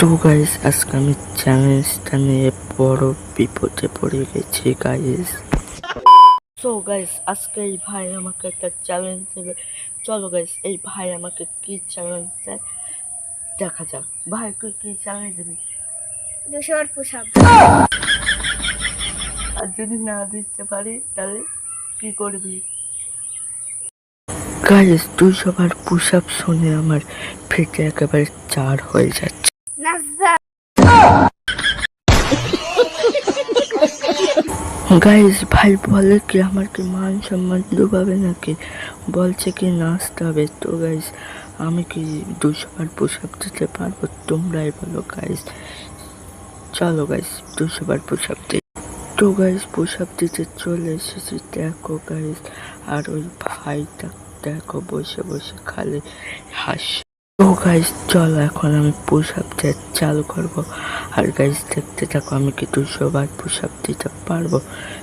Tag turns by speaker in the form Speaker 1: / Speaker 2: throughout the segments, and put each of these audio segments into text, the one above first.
Speaker 1: তো গাইস আজকে আমি চ্যালেঞ্জটা নিয়ে বড় বিপদে পড়ে গেছি গাইস। সো গাইস আজকে এই ভাই আমাকে একটা চ্যালেঞ্জ দেবে। চলো গাইস এই ভাই আমাকে কি চ্যালেঞ্জ দেয় দেখা যাক। ভাই তুই কি চ্যালেঞ্জ দিবি?
Speaker 2: 200 বার পুশ আপ।
Speaker 1: আর যদি না দিতে পারি তাহলে কি করবি? গাইস 200 বার পুশ আপ শুনে আমার ফেটে একেবারে 4 হয়ে যাচ্ছে।
Speaker 2: নাজা
Speaker 1: গাইস ভাই বলে কি আমার কি মান সম্মান ডুবাবে নাকি, বলছে কি নাচতে হবে। তো গাইস আমি কি 200 বার পুশ আপ দিতে পারবো? তোমরাই বলো গাইস। চলো গাইস 200 বার পুশ আপ দিই। তো গাইস পুশ আপ দিতে চলে এসেছি, দেখো গাইস। আর ওই ভাইটা দেখো বসে বসে খালি হাসে। তো গাইস চলো এখন আমি পুশ আপ দিয়ে চালু করবো। আর গাইস দেখতে থাকো আমি কি 200 বার পুশ আপ দিতে পারবো।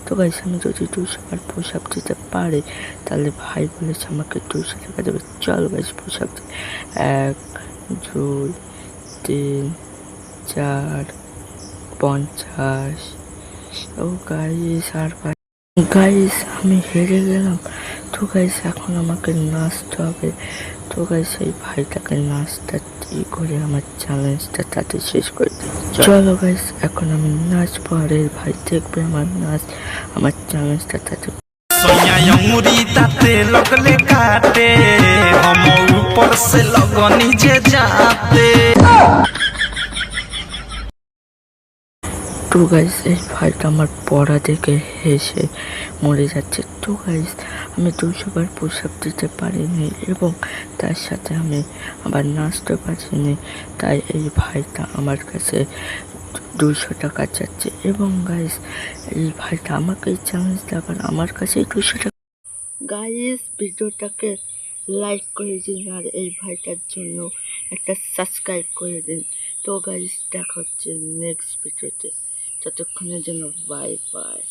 Speaker 1: তো গাইস আমি যদি 200 বার পুশ আপ দিতে পারি তাহলে ভাই বলেছে আমাকে 200 টাকা দেবে। চলো গাইস পুশ আপ দিই। 1 2 3 4 50। ও গাইস আর গাইস আমি হেরে গেলাম। তো গাইস এখন আমাকে নাচতে হবে। তো গাইস এই ভাইটাকে নাচটা ই করে আমার চ্যালেঞ্জটা তাতে শেষ করে দিই। চলো গাইস এখন আমি নাচবো আর এই ভাই দেখবে আমার নাচ, আমার চ্যালেঞ্জটা তাতে।
Speaker 3: सोया अंगूरी दाते लगले काटे हम ऊपर से लगनी जे जाते।
Speaker 1: তো গাইস এই ভাইটা আমার পড়া দেখে হেসে মরে যাচ্ছে। তো গাইস আমি 200 বার পুশ আপ দিতে পারিনি এবং তার সাথে আমি আবার নাচতে পারিনি, তাই এই ভাইটা আমার কাছে 200 টাকা চাচ্ছে। এবং গাইস এই ভাইটা আমাকে চ্যালেঞ্জ দেওয়ার আমার কাছে 200 টাকা। গাইস ভিডিওটাকে লাইক করে দিন আর এই ভাইটার জন্য একটা সাবস্ক্রাইব করে দিন। তো গাইস দেখা হচ্ছে নেক্সট ভিডিওতে, ততক্ষণের জন্য বাই বাই।